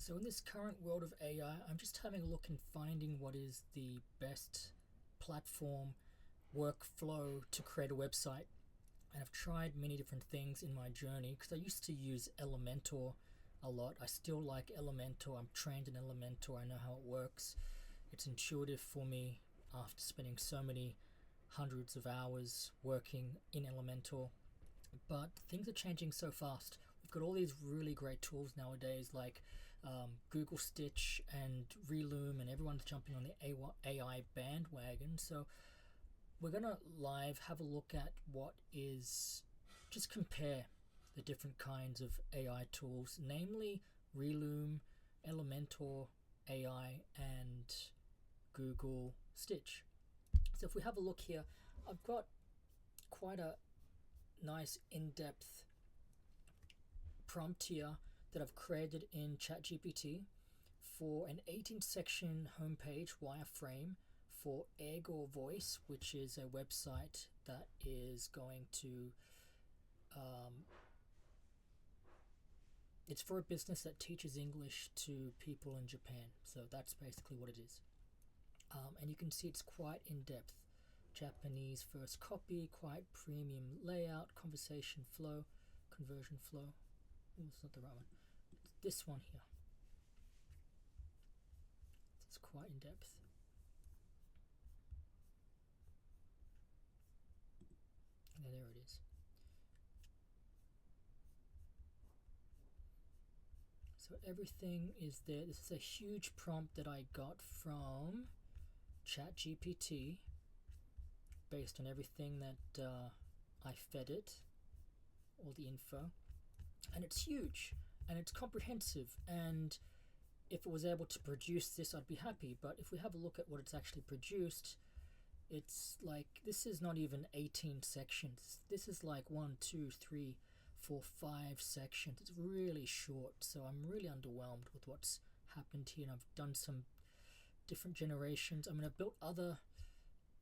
So in this current world of AI, I'm just having a look and finding what is the best platform workflow to create a website. And I've tried many different things in my journey because I used to use Elementor a lot. I still like Elementor. I'm trained in Elementor. I know how it works. It's intuitive for me after spending so many hundreds of hours working in Elementor. But things are changing so fast. We've got all these really great tools nowadays like Google Stitch and Relume, and everyone's jumping on the AI bandwagon. So we're going to have a look at just compare the different kinds of AI tools, namely Relume, Elementor AI, and Google Stitch. So if we have a look here, I've got quite a nice in-depth prompt here that I've created in ChatGPT for an 18-section homepage wireframe for Egg or Voice, which is a website that is going to it's for a business that teaches English to people in Japan. So that's basically what it is. And you can see it's quite in-depth. Japanese first copy, quite premium layout, conversation flow, conversion flow. Oh, it's not the right one. It's this one here. It's quite in-depth. And there it is. So everything is there. This is a huge prompt that I got from ChatGPT based on everything that I fed it, all the info. And it's huge and it's comprehensive, and if it was able to produce this, I'd be happy. But if we have a look at what it's actually produced, it's like, this is not even 18 sections. This is like 1, 2, 3, 4, 5 sections. It's really short, so I'm really underwhelmed with what's happened here. And I've done some different generations. I mean, I've built other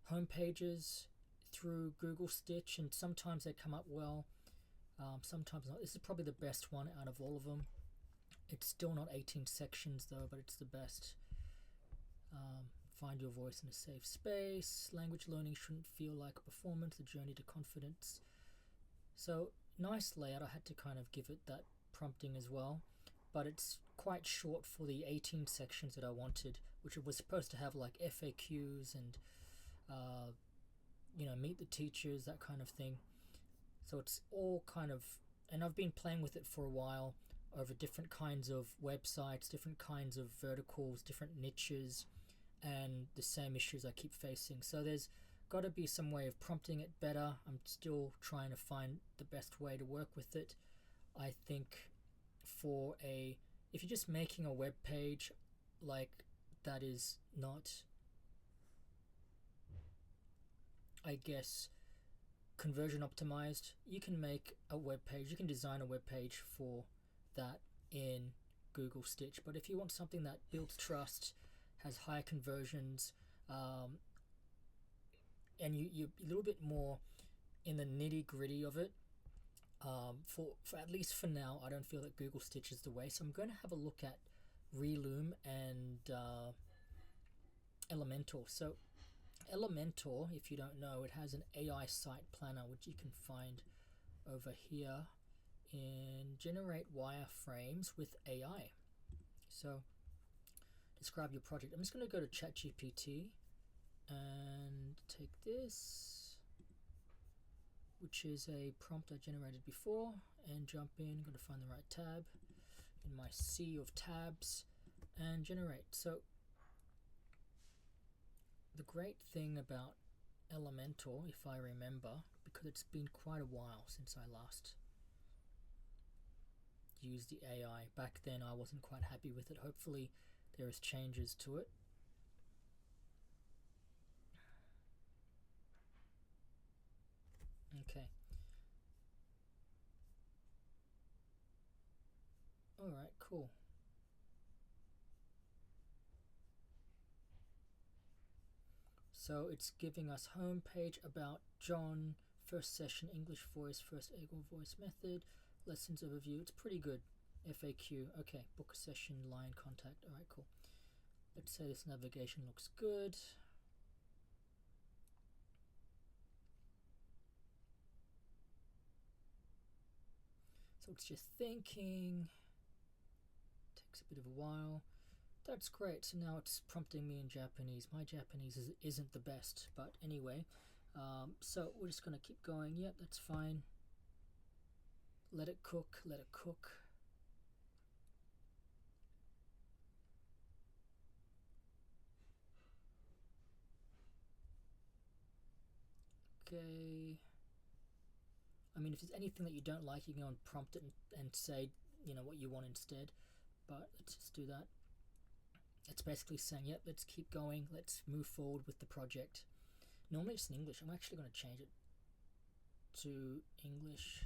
home pages through Google Stitch, and sometimes they come up well, sometimes not. This is probably the best one out of all of them. It's still not 18 sections though, but it's the best. Find your voice in a safe space. Language learning shouldn't feel like a performance. The journey to confidence. So nice layout. I had to kind of give it that prompting as well, but it's quite short for the 18 sections that I wanted, which it was supposed to have like FAQs and meet the teachers, that kind of thing. So it's all kind of, and I've been playing with it for a while over different kinds of websites, different kinds of verticals, different niches, and the same issues I keep facing. So there's got to be some way of prompting it better. I'm still trying to find the best way to work with it. I think if you're just making a web page, like, that is not, I guess, conversion optimized, you can make a web page, you can design a web page for that in Google Stitch. But if you want something that builds trust, has higher conversions, and you're a little bit more in the nitty-gritty of it, for at least for now, I don't feel that Google Stitch is the way. So I'm going to have a look at Relume and Elementor. So Elementor, if you don't know, it has an AI site planner, which you can find over here in Generate Wireframes with AI. So describe your project. I'm just going to go to ChatGPT and take this, which is a prompt I generated before, and jump in. I'm going to find the right tab in my sea of tabs and generate. So the great thing about Elementor, if I remember, because it's been quite a while since I last used the AI. Back then I wasn't quite happy with it. Hopefully there is changes to it. Okay. Alright, cool. So it's giving us homepage about John, first session English voice, first Egg or Voice method, lessons overview. It's pretty good. FAQ. Okay, book a session, line contact. All right, cool. Let's say this navigation looks good. So it's just thinking. Takes a bit of a while. That's great. So now it's prompting me in Japanese. My Japanese isn't the best, but anyway. So we're just going to keep going. Yep, that's fine. Let it cook, let it cook. Okay. I mean, if there's anything that you don't like, you can go and prompt it and say, you know, what you want instead. But let's just do that. It's basically saying, yep, let's keep going. Let's move forward with the project. Normally it's in English. I'm actually going to change it to English.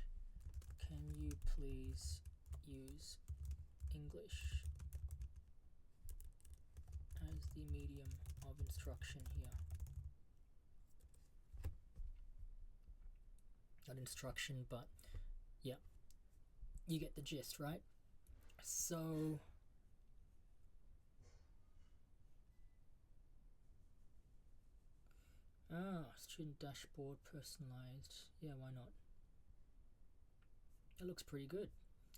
Can you please use English as the medium of instruction here? Not instruction, but yeah, you get the gist, right? So student dashboard personalized. Yeah, why not? It looks pretty good.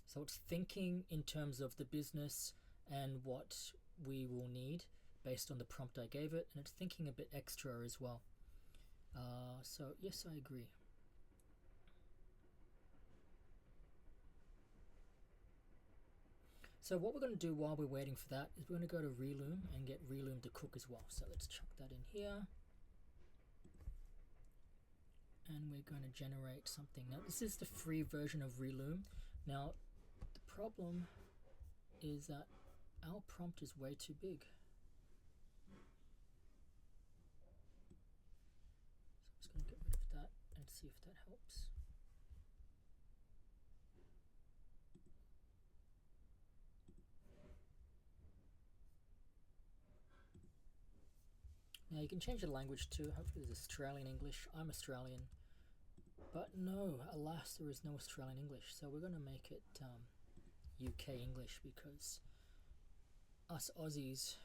So it's thinking in terms of the business and what we will need based on the prompt I gave it, and it's thinking a bit extra as well. So yes, I agree. So what we're going to do while we're waiting for that is we're going to go to Relume and get Relume to cook as well. So let's chuck that in here. And we're going to generate something. Now this is the free version of Relume. Now the problem is that our prompt is way too big. So I'm just going to get rid of that and see if that helps. Now you can change the language too. Hopefully there's Australian English. I'm Australian. But no, alas, there is no Australian English. So we're going to make it UK English, because us Aussies,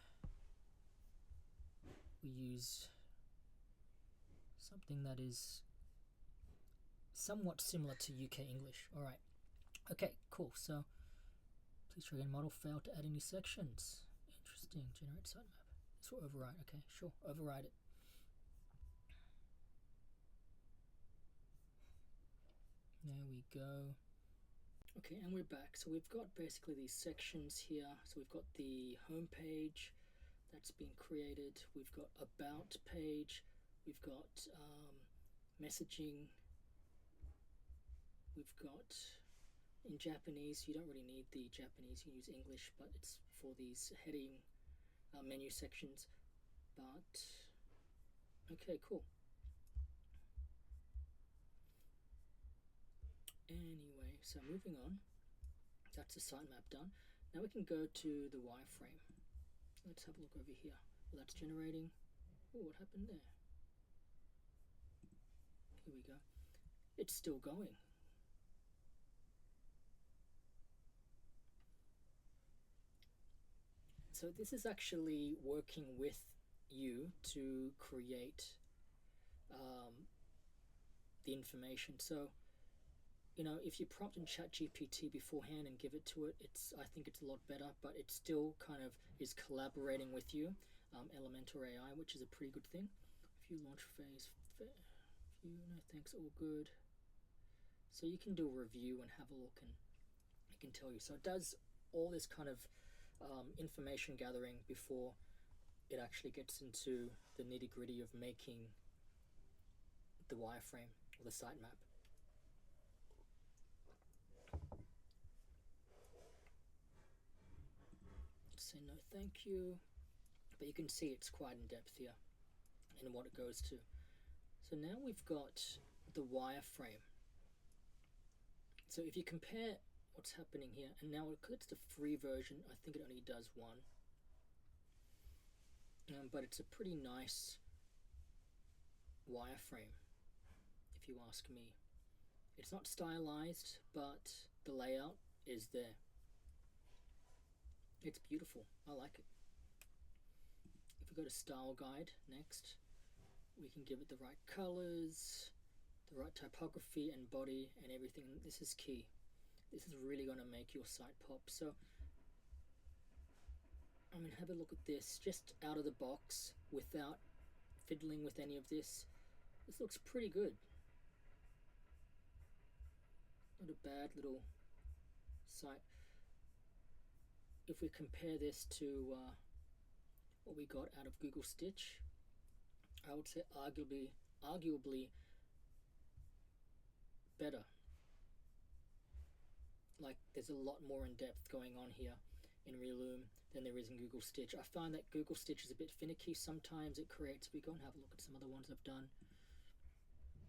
we use something that is somewhat similar to UK English. Alright. Okay, cool. So please try again. Model failed to add any sections. Interesting. Generate sitemap. This will override. Okay, sure. Override it. There we go. Okay, and we're back. So we've got basically these sections here. So we've got the home page that's been created. We've got about page. We've got messaging. We've got in Japanese. You don't really need the Japanese. You can use English, but it's for these heading menu sections. But okay, cool. Anyway, so moving on. That's the sitemap done. Now we can go to the wireframe. Let's have a look over here. Well, that's generating. Oh, what happened there? Here we go. It's still going. So this is actually working with you to create the information. So, you know, if you prompt in ChatGPT beforehand and give it to it, I think it's a lot better, but it still kind of is collaborating with you. Elementor AI, which is a pretty good thing. If you launch phase, no thanks, all good. So you can do a review and have a look, and it can tell you. So it does all this kind of information gathering before it actually gets into the nitty-gritty of making the wireframe or the sitemap. Say no thank you, but you can see it's quite in depth here in what it goes to. So now we've got the wireframe. So if you compare what's happening here, and now because it's the free version, I think it only does one, but it's a pretty nice wireframe if you ask me. It's not stylized, but the layout is there. It's beautiful. I like it. If we go to style guide next, we can give it the right colors, the right typography and body and everything. This is key. This is really going to make your site pop. So I mean, have a look at this just out of the box without fiddling with any of this. This looks pretty good. Not a bad little site. If we compare this to what we got out of Google Stitch, I would say arguably better. Like, there's a lot more in depth going on here in Relume than there is in Google Stitch. I find that Google Stitch is a bit finicky. Sometimes it creates, we go and have a look at some other ones I've done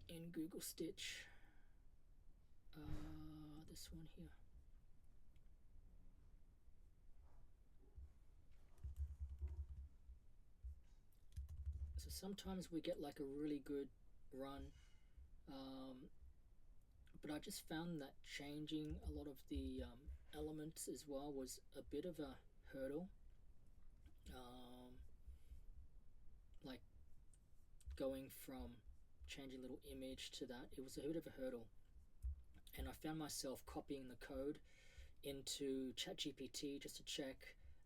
in Google Stitch. This one here. So sometimes we get like a really good run, but I just found that changing a lot of the elements as well was a bit of a hurdle. Like going from changing a little image to that, it was a bit of a hurdle. And I found myself copying the code into ChatGPT just to check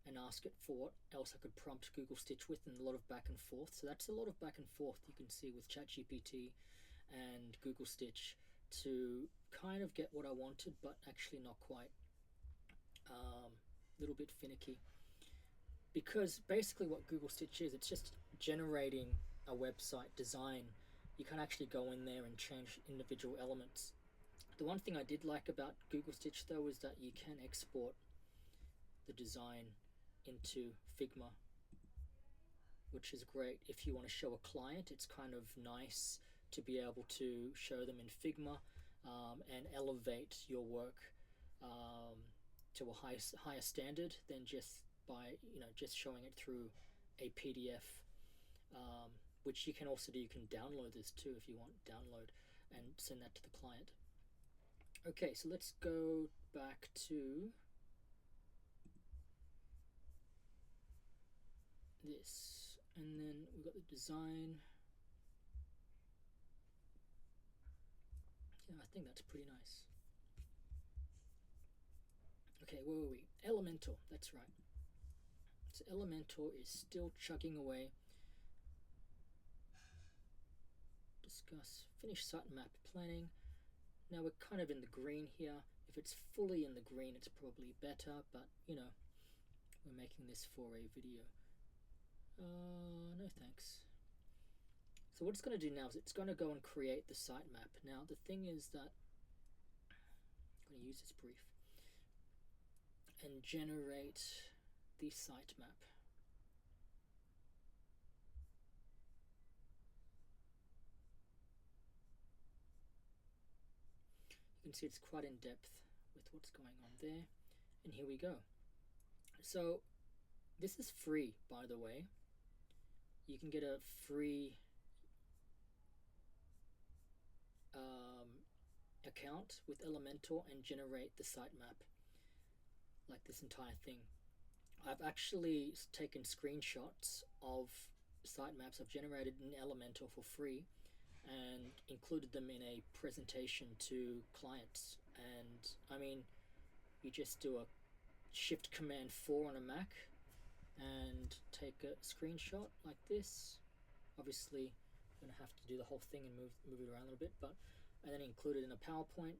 and ask it for what else I could prompt Google Stitch with, and a lot of back and forth. So that's a lot of back and forth you can see with ChatGPT and Google Stitch to kind of get what I wanted, but actually not quite. A little bit finicky. Because basically what Google Stitch is, it's just generating a website design. You can actually go in there and change individual elements. The one thing I did like about Google Stitch though is that you can export the design into Figma, which is great. If you want to show a client, it's kind of nice to be able to show them in Figma and elevate your work to a higher standard than just by just showing it through a PDF, which you can also do. You can download this too if you want, download and send that to the client. Okay, so let's go back to this, and then we've got the design. Yeah, I think that's pretty nice. Okay, where were we? Elementor, that's right. So Elementor is still chugging away. Discuss, finish sitemap planning. Now we're kind of in the green here. If it's fully in the green, it's probably better, but you know, we're making this for a video. No thanks. So what it's going to do now is it's going to go and create the sitemap. Now the thing is that I'm going to use this brief and generate the sitemap. You can see it's quite in depth with what's going on there, and here we go. So this is free, by the way. You can get a free account with Elementor and generate the sitemap, like this entire thing. I've actually taken screenshots of sitemaps I've generated in Elementor for free and included them in a presentation to clients. And I mean, you just do a Shift Command 4 on a Mac and take a screenshot like this. Obviously I'm gonna have to do the whole thing and move it around a little bit, but and then include it in a PowerPoint,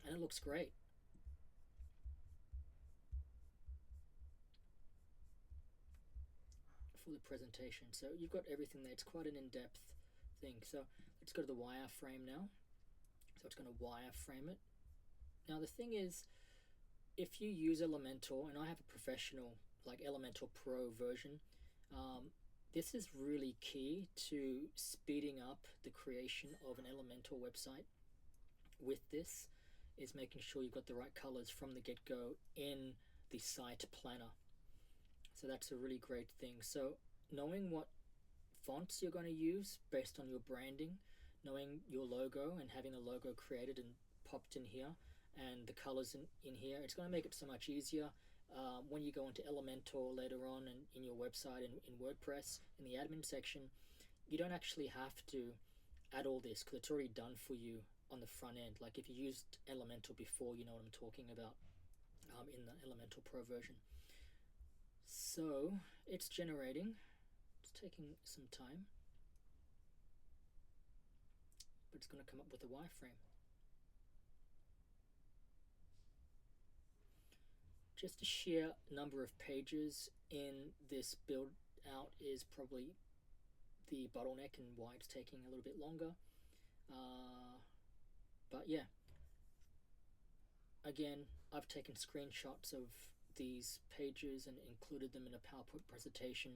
and it looks great. For the presentation, so you've got everything there. It's quite an in-depth thing. So let's go to the wireframe now. So it's going to wireframe it. Now the thing is, if you use Elementor, and I have a professional like Elementor Pro version, this is really key to speeding up the creation of an Elementor website. With this is making sure you've got the right colors from the get-go in the site planner. So that's a really great thing. So knowing what fonts you're going to use based on your branding, knowing your logo and having a logo created and popped in here, and the colors in here, it's going to make it so much easier. when you go into Elementor later on in your website in WordPress, in the admin section, you don't actually have to add all this because it's already done for you on the front end. Like if you used Elementor before, you know what I'm talking about, in the Elementor Pro version. So it's generating. It's taking some time, but it's going to come up with a wireframe. Just the sheer number of pages in this build out is probably the bottleneck and why it's taking a little bit longer. But yeah, again, I've taken screenshots of these pages and included them in a PowerPoint presentation,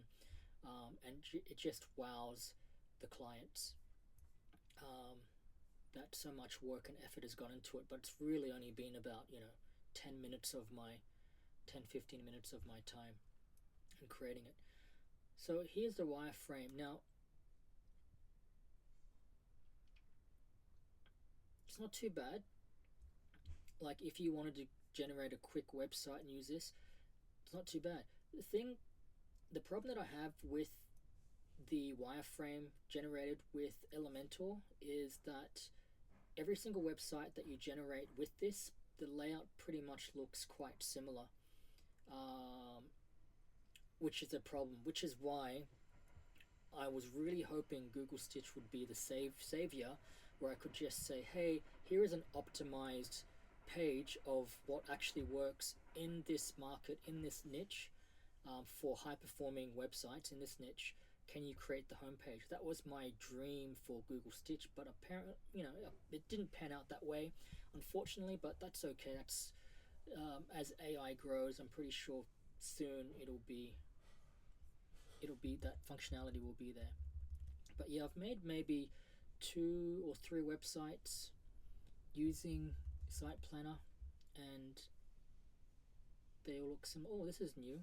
and it just wows the clients that so much work and effort has gone into it, but it's really only been about 10 minutes of my 10-15 minutes of my time in creating it. So here's the wireframe. Now it's not too bad. Like if you wanted to generate a quick website and use this, it's not too bad. The problem that I have with the wireframe generated with Elementor is that every single website that you generate with this, the layout pretty much looks quite similar, which is a problem, which is why I was really hoping Google Stitch would be the savior, where I could just say, hey, here is an optimized page of what actually works in this market, in this niche, for high-performing websites in this niche. Can you create the homepage? That was my dream for Google Stitch, but apparently, it didn't pan out that way, unfortunately. But that's okay. That's as AI grows, I'm pretty sure soon it'll be that functionality will be there. But yeah, I've made maybe 2 or 3 websites using Site Planner, and they all look similar. Oh, this is new.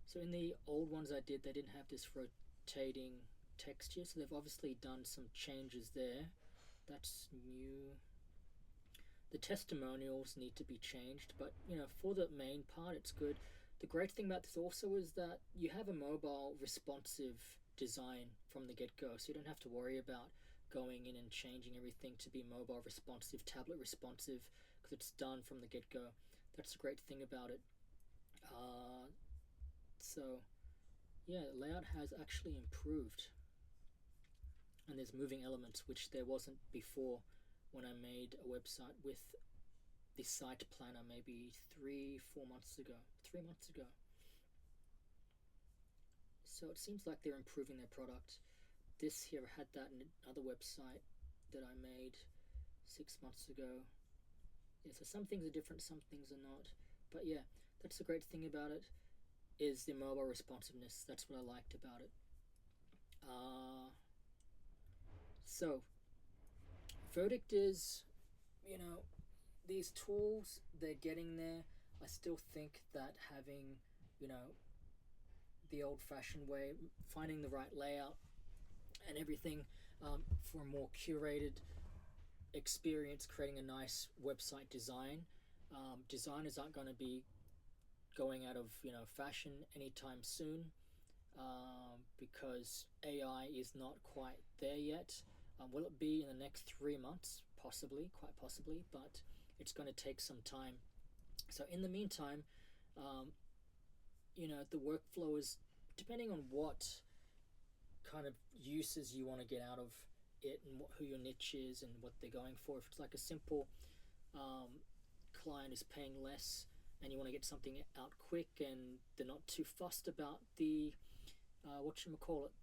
So in the old ones I did, they didn't have this rotating texture, so they've obviously done some changes there. That's new. The testimonials need to be changed, but for the main part it's good. The great thing about this also is that you have a mobile responsive design from the get-go, so you don't have to worry about going in and changing everything to be mobile responsive, tablet responsive, because it's done from the get-go. That's the great thing about it. So yeah, the layout has actually improved, and there's moving elements, which there wasn't before when I made a website with the Site Planner maybe 3 months ago. So it seems like they're improving their product. This here, I had that in another website that I made 6 months ago. Yeah, so some things are different, some things are not. But yeah, that's the great thing about it, is the mobile responsiveness. That's what I liked about it. So, verdict is, these tools, they're getting there. I still think that having, the old-fashioned way, finding the right layout and everything for a more curated experience, creating a nice website design. Designers aren't going to be going out of fashion anytime soon, because AI is not quite there yet. Will it be in the next 3 months? Possibly, quite possibly, but it's going to take some time. So in the meantime, the workflow is, depending on what kind of uses you want to get out of it and who your niche is and what they're going for. If it's like a simple client is paying less and you want to get something out quick and they're not too fussed about the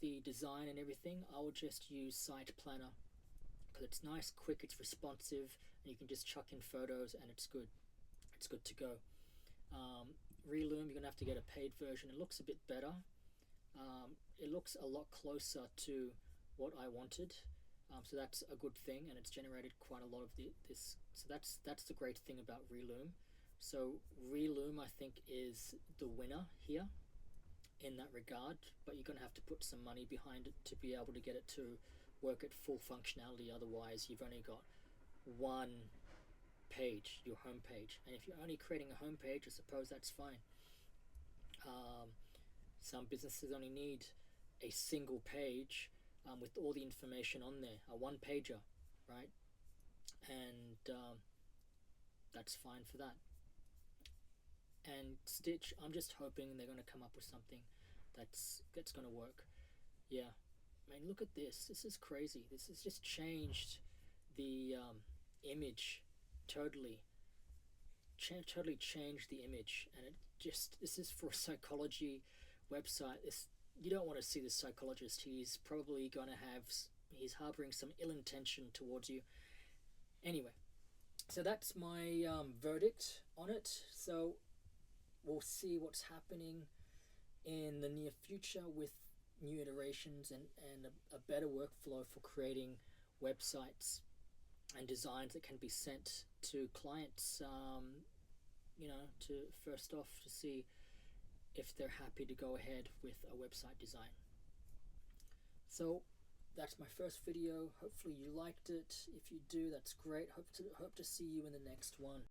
the design and everything, I would just use Site Planner, because it's nice, quick, it's responsive, and you can just chuck in photos and it's good to go. Relume, you're gonna have to get a paid version. It looks a bit better. It looks a lot closer to what I wanted, so that's a good thing, and it's generated quite a lot of this. So that's the great thing about Relume. So Relume, I think, is the winner here in that regard, but you're going to have to put some money behind it to be able to get it to work at full functionality. Otherwise, you've only got one page, your home page, and if you're only creating a home page, I suppose that's fine. Some businesses only need a single page with all the information on there, a one-pager, right? And that's fine for that. And Stitch, I'm just hoping they're going to come up with something that's going to work. Yeah, I mean, look at this. This is crazy. This has just changed the image totally. Totally changed the image, and this is for a psychology website. You don't want to see this psychologist. He's probably going to he's harboring some ill intention towards you. Anyway, so that's my verdict on it. So we'll see what's happening in the near future with new iterations and a better workflow for creating websites and designs that can be sent to clients, to first off to see if they're happy to go ahead with a website design. So that's my first video. Hopefully you liked it. If you do, that's great. Hope to see you in the next one.